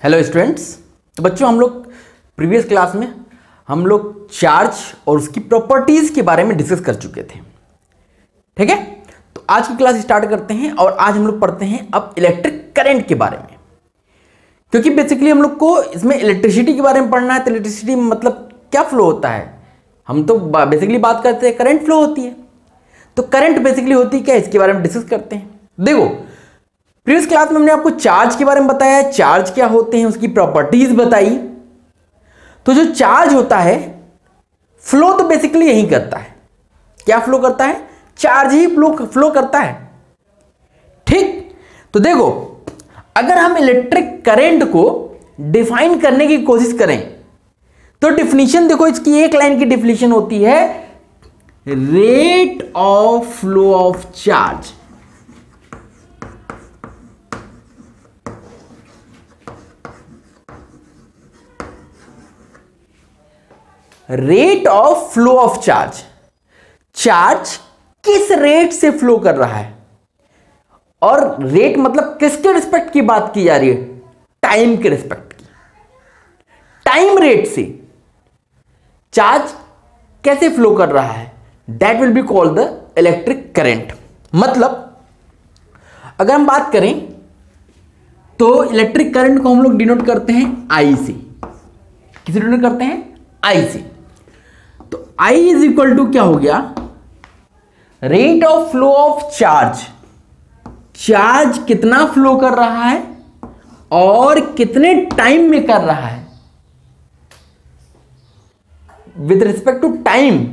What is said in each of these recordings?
Hello students. तो बच्चों, हम लोग प्रीवियस क्लास में हम लोग चार्ज और उसकी प्रॉपर्टीज के बारे में डिस्कस कर चुके थे। ठीक है, तो आज की क्लास स्टार्ट करते हैं और आज हम लोग पढ़ते हैं अब इलेक्ट्रिक करंट के बारे में, क्योंकि बेसिकली हम लोग को इसमें इलेक्ट्रिसिटी के बारे में पढ़ना है। तो इलेक्ट्रिसिटी मतलब क्या फ्लो होता है, हम तो बेसिकली बात करते हैं करंट फ्लो होती है। तो करंट बेसिकली होती है क्या, इसके बारे में डिस्कस करते हैं। देखो, प्रीवियस क्लास में हमने आपको चार्ज के बारे में बताया, चार्ज क्या होते हैं, उसकी प्रॉपर्टीज बताई। तो जो चार्ज होता है फ्लो तो बेसिकली यही करता है। क्या फ्लो करता है? चार्ज ही फ्लो करता है। ठीक, तो देखो, अगर हम इलेक्ट्रिक करंट को डिफाइन करने की कोशिश करें तो डिफिनीशन देखो, इसकी एक लाइन की डिफिनीशन होती है rate of flow of charge. Rate of flow of charge, charge किस रेट से फ्लो कर रहा है। और रेट मतलब किसके रिस्पेक्ट की बात की जा रही है? टाइम के रिस्पेक्ट की। टाइम रेट से चार्ज कैसे फ्लो कर रहा है, that will be called the electric current. मतलब अगर हम बात करें तो इलेक्ट्रिक करंट को हम लोग डिनोट करते हैं आई से। किसे डिनोट करते हैं? आई से। तो I इज इक्वल टू क्या हो गया? Rate of flow of charge. Charge कितना फ्लो कर रहा है और कितने टाइम में कर रहा है, विद रिस्पेक्ट टू टाइम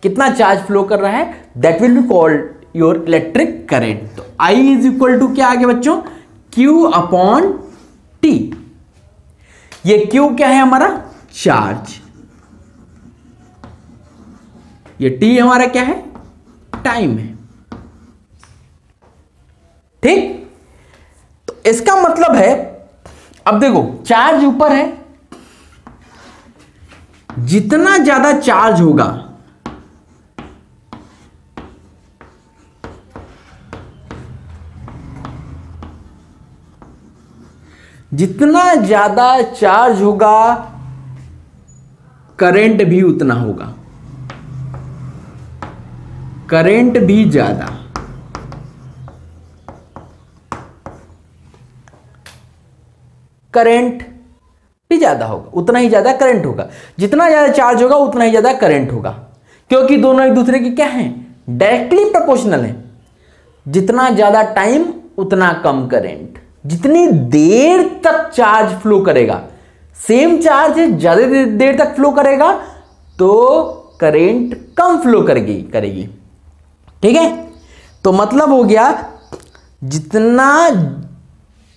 कितना चार्ज फ्लो कर रहा है, that will be called your electric current. तो I इज इक्वल टू क्या आ गया बच्चों? Q upon T। ये Q क्या है हमारा? चार्ज। ये T हमारा क्या है? टाइम है। ठीक, तो इसका मतलब है, अब देखो, चार्ज ऊपर है, जितना ज्यादा चार्ज होगा जितना ज्यादा चार्ज होगा करंट भी उतना होगा। करंट भी ज्यादा, करंट भी ज्यादा होगा, उतना ही ज्यादा करंट होगा। जितना ज्यादा चार्ज होगा उतना ही ज्यादा करंट होगा, क्योंकि दोनों एक दूसरे के क्या हैं? डायरेक्टली प्रोपोर्शनल है। जितना ज्यादा टाइम उतना कम करंट। जितनी देर तक चार्ज फ्लो करेगा, सेम चार्ज है, ज्यादा देर तक फ्लो करेगा तो करंट कम फ्लो करेगी। ठीक है, तो मतलब हो गया, जितना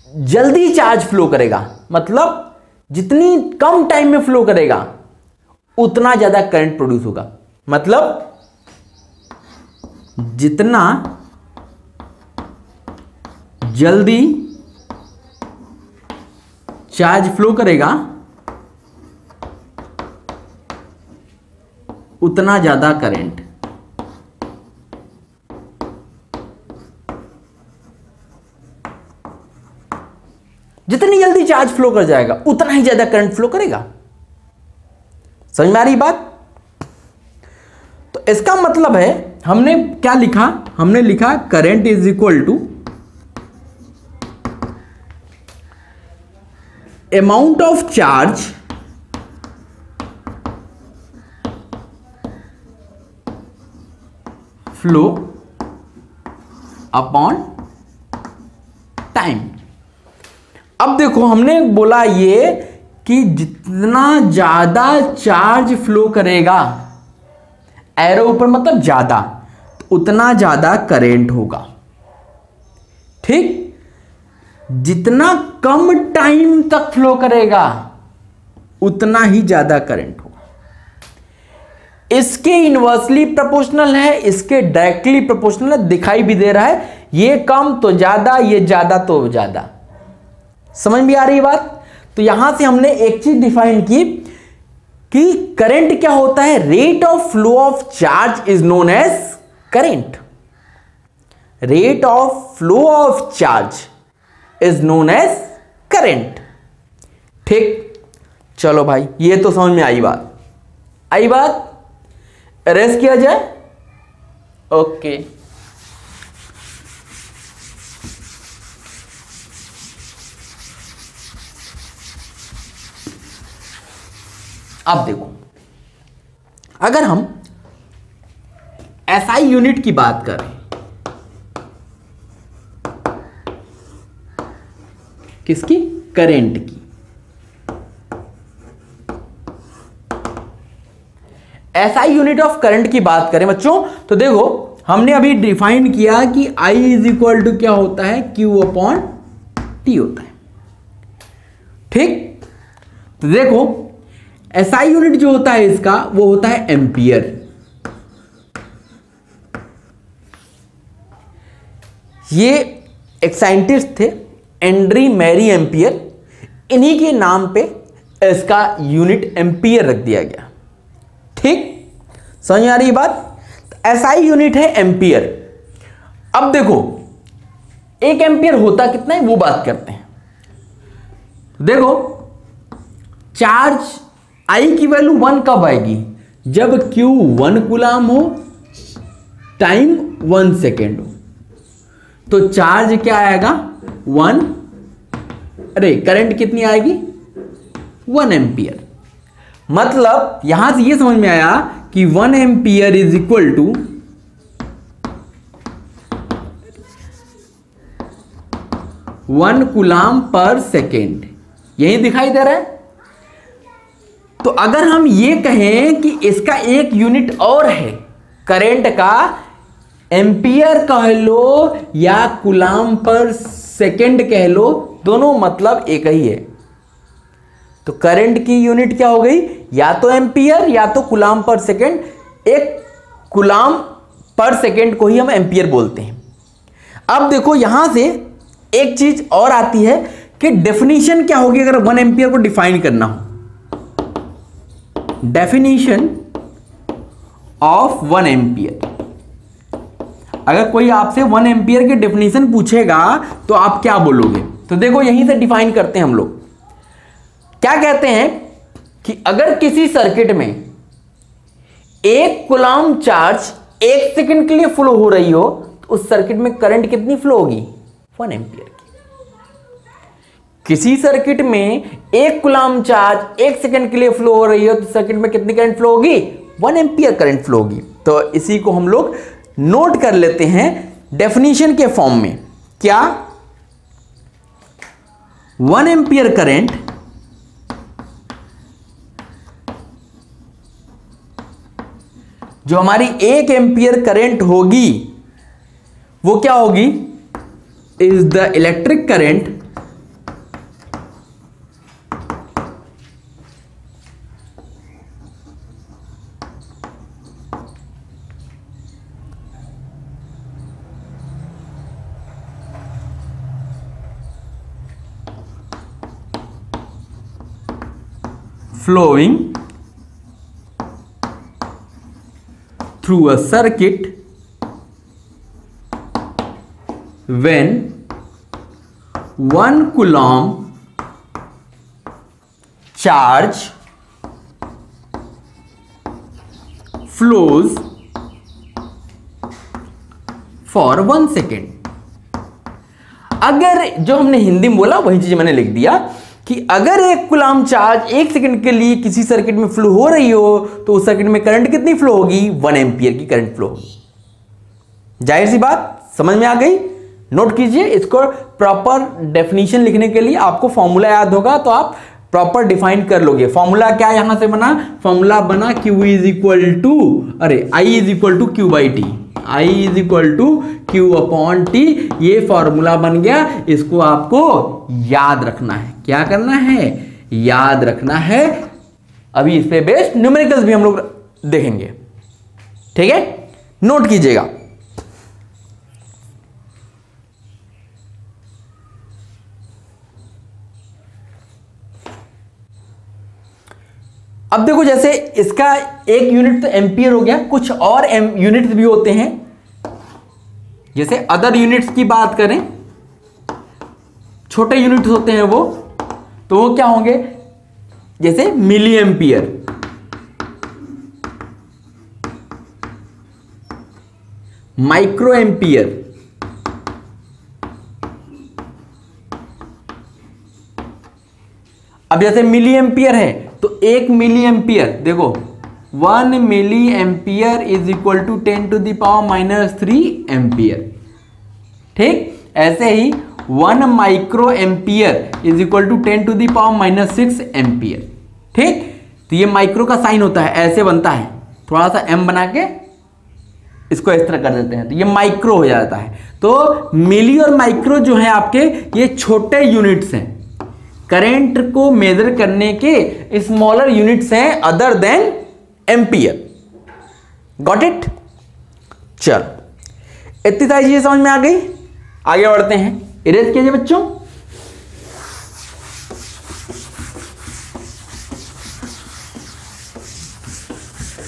जल्दी चार्ज फ्लो करेगा, मतलब जितनी कम टाइम में फ्लो करेगा उतना ज्यादा करंट प्रोड्यूस होगा। मतलब जितना जल्दी चार्ज फ्लो करेगा उतना ज्यादा करंट। जितनी जल्दी चार्ज फ्लो कर जाएगा उतना ही ज्यादा करंट फ्लो करेगा। समझ में आ रही बात? तो इसका मतलब है, हमने क्या लिखा? हमने लिखा current is equal to amount of charge flow upon time. अब देखो, हमने बोला ये कि जितना ज्यादा चार्ज फ्लो करेगा, एरो ऊपर मतलब ज्यादा, तो उतना ज्यादा करंट होगा। ठीक, जितना कम टाइम तक फ्लो करेगा उतना ही ज्यादा करंट होगा। इसके इनवर्सली प्रोपोर्शनल है, इसके डायरेक्टली प्रोपोर्शनल है। दिखाई भी दे रहा है, ये कम तो ज्यादा, ये ज्यादा तो ज्यादा। समझ में आ रही बात? तो यहां से हमने एक चीज डिफाइन की कि करंट क्या होता है। Rate of flow of charge is known as current. Rate of flow of charge is known as current. ठीक, चलो भाई ये तो समझ में आई बात, अरेस्ट किया जाए। ओके, अब देखो, अगर हम एसआई यूनिट की बात करें, किसकी? करंट की। एसआई यूनिट ऑफ करंट की बात करें बच्चों, तो देखो हमने अभी डिफाइन किया कि I इज इक्वल टू क्या होता है? Q अपॉन T होता है। ठीक, तो देखो एसआई यूनिट जो होता है इसका, वो होता है एम्पियर। ये एक साइंटिस्ट थे एंड्री मैरी एम्पियर, इन्हीं के नाम पे इसका यूनिट एम्पियर रख दिया गया। ठीक, समझ में आ रही बात? तो एसआई यूनिट है एम्पियर। अब देखो एक एम्पियर होता कितना है वो बात करते हैं। देखो चार्ज I की वैल्यू 1 कब आएगी? जब Q 1 कूलाम हो, टाइम 1 सेकेंड हो, तो चार्ज क्या आएगा? 1, अरे करंट कितनी आएगी? 1 एम्पियर। मतलब यहां से ये समझ में आया कि 1 ampere is equal to 1 coulomb per second. यही दिखाई दे रहा है। तो अगर हम ये कहें कि इसका एक यूनिट और है करंट का, एम्पियर कह लो या कूलाम पर सेकेंड कह लो, दोनों मतलब एक ही है। तो करंट की यूनिट क्या हो गई? या तो एम्पियर या तो कूलाम पर सेकेंड। एक कूलाम पर सेकेंड को ही हम एम्पियर बोलते हैं। अब देखो यहां से एक चीज और आती है कि डेफिनेशन क्या होगी अगर 1 एम्पियर को डिफाइन करना हो। डेफिनेशन ऑफ 1 एम्पियर, अगर कोई आपसे 1 एम्पियर की डेफिनेशन पूछेगा तो आप क्या बोलोगे? तो देखो यहीं से डिफाइन करते हैं हम लोग। क्या कहते हैं कि अगर किसी सर्किट में 1 कूलाम चार्ज 1 सेकंड के लिए फ्लो हो रही हो, तो उस सर्किट में करंट कितनी फ्लो होगी? 1 एम्पियर की। किसी सर्किट में 1 कूलाम चार्ज 1 सेकंड के लिए फ्लो हो रही हो, तो सर्किट में कितनी करंट फ्लो होगी? 1 एम्पियर करंट फ्लो होगी। तो इसी को हम लोग नोट कर लेते हैं डेफिनेशन के फॉर्म में। क्या? 1 एम्पियर करंट जो हमारी 1 एम्पियर करंट होगी वो क्या होगी? Is the electric current flowing through a circuit when 1 coulomb charge flows for 1 second। अगर जो हमने हिंदी में बोला वही चीज मैंने लिख दिया कि अगर 1 कूलाम चार्ज 1 सेकंड के लिए किसी सर्किट में फ्लो हो रही हो, तो उस सर्किट में करंट कितनी फ्लो होगी? 1 एम्पियर की करंट फ्लो होगी। जाहिर सी बात, समझ में आ गई? नोट कीजिए, इसको प्रॉपर डेफिनेशन लिखने के लिए आपको फॉर्मूला याद होगा तो आप प्रॉपर डिफाइन कर लोगे। फॉर्मूला क्या यहां से बना? फॉर्मूला बना Q इज इक्वल टू, अरे I is equal to Q by T, I is equal to Q upon T. ये फॉर्मूला बन गया, इसको आपको याद रखना है। क्या करना है? याद रखना है। अभी इस पे बेस्ड न्यूमेरिकल्स भी हम लोग देखेंगे, ठीक है? नोट कीजिएगा। अब देखो जैसे इसका एक यूनिट तो एम्पियर हो गया, कुछ और यूनिट्स भी होते हैं। जैसे अदर यूनिट्स की बात करें, छोटे यूनिट्स होते हैं वो, तो वो क्या होंगे? जैसे मिली एम्पियर, माइक्रो एम्पियर, अब जैसे मिली एम्पियर है तो 1 मिली एम्पियर, देखो 1 milliampere is equal to 10⁻³ ampere. ठीक, ऐसे ही 1 microampere is equal to 10⁻⁻6 ampere. ठीक, तो ये माइक्रो का साइन होता है, ऐसे बनता है, थोड़ा सा m बना के इसको इस तरह कर देते हैं तो ये माइक्रो हो जाता है। तो मिली और माइक्रो जो है आपके ये छोटे यूनिट्स हैं, करंट को मेजर करने के स्मॉलर यूनिट्स हैं other than ampere. Got it? चलो इतनी सारी चीजें समझ में आ गई, आगे बढ़ते हैं। इरेज कीजिए बच्चों।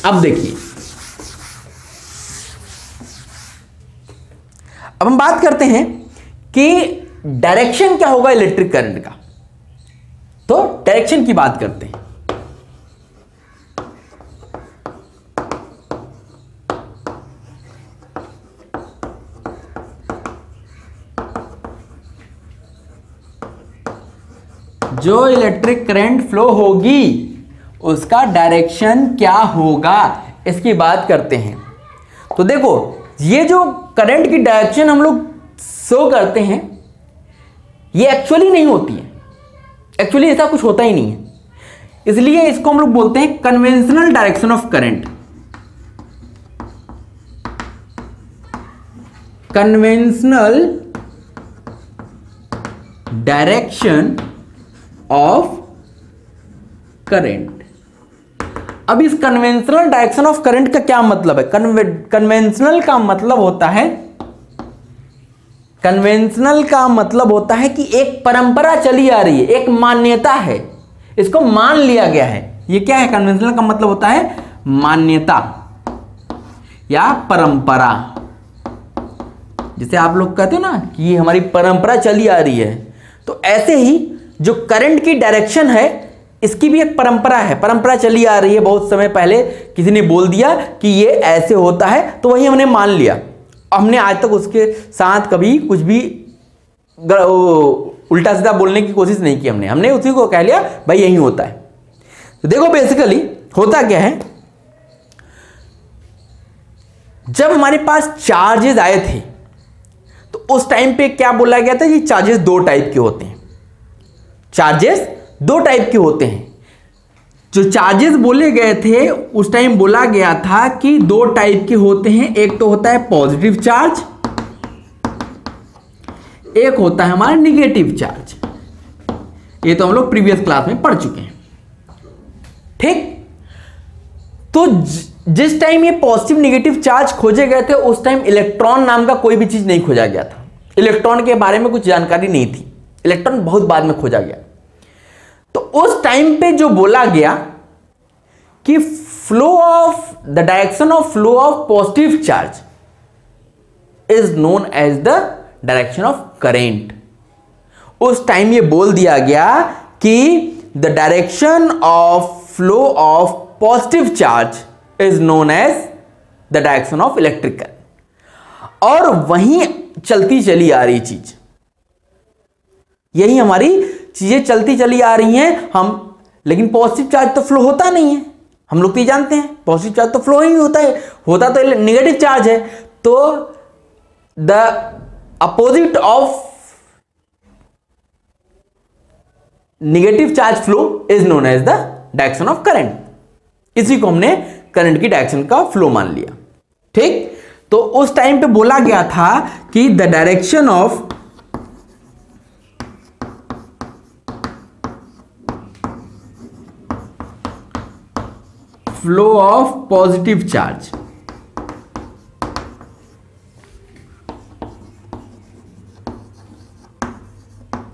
अब देखिए, अब हम बात करते हैं कि डायरेक्शन क्या होगा इलेक्ट्रिक करंट का। तो डायरेक्शन की बात करते हैं। जो इलेक्ट्रिक करंट फ्लो होगी उसका डायरेक्शन क्या होगा, इसकी बात करते हैं। तो देखो, ये जो करंट की डायरेक्शन हम लोग शो करते हैं ये एक्चुअली नहीं होती है, एक्चुअली ऐसा कुछ होता ही नहीं है, इसलिए इसको हम लोग बोलते हैं conventional direction of current. Conventional direction of current. अब इस कन्वेंशनल डायरेक्शन ऑफ करंट का क्या मतलब है? कन्वेंशनल का मतलब होता है, कन्वेंशनल का मतलब होता है कि एक परंपरा चली आ रही है, एक मान्यता है, इसको मान लिया गया है। ये क्या है? कन्वेंशनल का मतलब होता है मान्यता या परंपरा। जैसे आप लोग कहते हो ना कि ये हमारी परंपरा चली आ रही है, तो ऐसे ही जो करंट की डायरेक्शन है इसकी भी एक परंपरा है, परंपरा चली आ रही है। बहुत समय पहले किसी ने बोल दिया कि ये ऐसे होता है तो वही हमने मान लिया, हमने आज तक उसके साथ कभी कुछ भी उल्टा सीधा बोलने की कोशिश नहीं की। हमने उसी को कह लिया भाई यही होता है। तो देखो बेसिकली होता क्या है, जब हमारे पास चार्जेस आए थे तो उस टाइम पे क्या बोला गया था, ये चार्जेस दो टाइप के होते हैं। चार्जेस दो टाइप के होते हैं। जो चार्जेस बोले गए थे उस टाइम बोला गया था कि दो टाइप के होते हैं, एक तो होता है पॉजिटिव चार्ज, एक होता है हमारा निगेटिव चार्ज। ये तो हम लोग प्रीवियस क्लास में पढ़ चुके हैं। ठीक, तो जिस टाइम ये पॉजिटिव निगेटिव चार्ज खोजे गए थे उस टाइम इलेक्ट्रॉन नाम का कोई भी चीज नहीं खोजा गया था। इलेक्ट्रॉन के बारे में कुछ जानकारी नहीं थी, इलेक्ट्रॉन बहुत बाद में खोजा गया। तो उस टाइम पे जो बोला गया कि flow of the direction of flow of positive charge is known as the direction of current. उस टाइम ये बोल दिया गया कि the direction of flow of positive charge is known as the direction of electric current. और वहीं चलती चली आ रही चीज, यही हमारी चीजें चलती चली आ रही हैं हम। लेकिन पॉजिटिव चार्ज तो फ्लो होता नहीं है, हम लोग तो ये जानते हैं पॉजिटिव चार्ज तो फ्लो ही होता है, होता तो नेगेटिव चार्ज है। तो the opposite of negative charge flow is known as the direction of current. इसी को हमने करंट की डायरेक्शन का फ्लो मान लिया। ठीक, तो उस टाइम पे बोला गया था कि the direction of flow of positive charge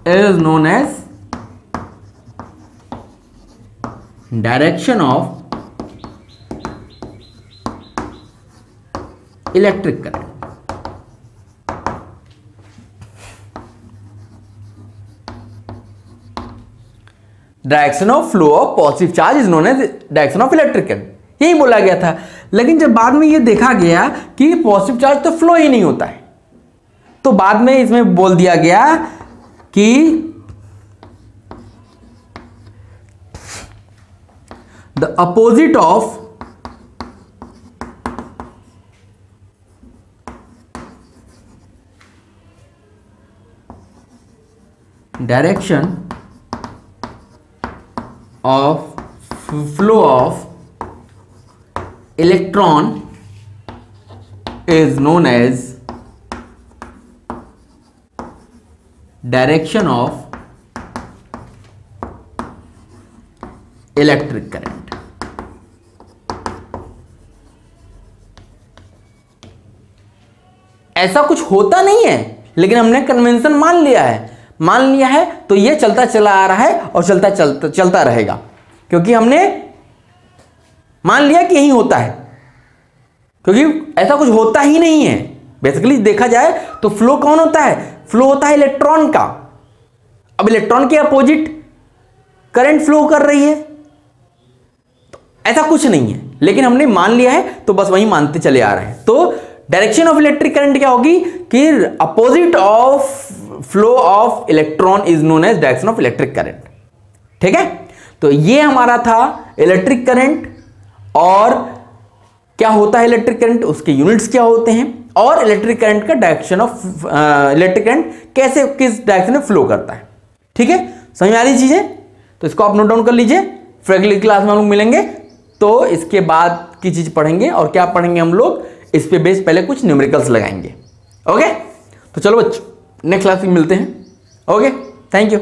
is known as direction of electric current. Direction of flow of positive charge is known as direction of electric current, यही बोला गया था। लेकिन जब बाद में ये देखा गया कि पॉजिटिव चार्ज तो फ्लो ही नहीं होता है, तो बाद में इसमें बोल दिया गया कि the opposite of direction of flow of electron is known as direction of electric current। ऐसा कुछ होता नहीं है, लेकिन हमने कन्वेंशन मान लिया है, तो ये चलता चला आ रहा है और चलता रहेगा, क्योंकि हमने मान लिया कि यही होता है, क्योंकि ऐसा कुछ होता ही नहीं है। बेसिकली देखा जाए तो फ्लो कौन होता है? फ्लो होता है इलेक्ट्रॉन का। अब इलेक्ट्रॉन के अपोजिट करंट फ्लो कर रही है, तो ऐसा कुछ नहीं है, लेकिन हमने मान लिया है तो बस वही मानते चले आ रहे हैं। तो डायरेक्शन ऑफ इलेक्ट्रिक करंट क्या होगी कि opposite of flow of electron is known as direction of electric current. ठीक है, तो ये हमारा था इलेक्ट्रिक करंट, और क्या होता है इलेक्ट्रिक करंट, उसके यूनिट्स क्या होते हैं, और इलेक्ट्रिक करंट का डायरेक्शन ऑफ इलेक्ट्रिक करंट कैसे किस डायरेक्शन में फ्लो करता है। ठीक है, समझ में आ रही चीजें? तो इसको आप नोट डाउन कर लीजिए। फिर अगली क्लास में हम लोग मिलेंगे तो इसके बाद की चीज पढ़ेंगे, और क्या पढ़ेंगे हम लोग, इस पे बेस पहले कुछ न्यूमेरिकल्स लगाएंगे। ओके, तो चलो बच्चों नेक्स्ट क्लास में मिलते हैं। Okay, thank you.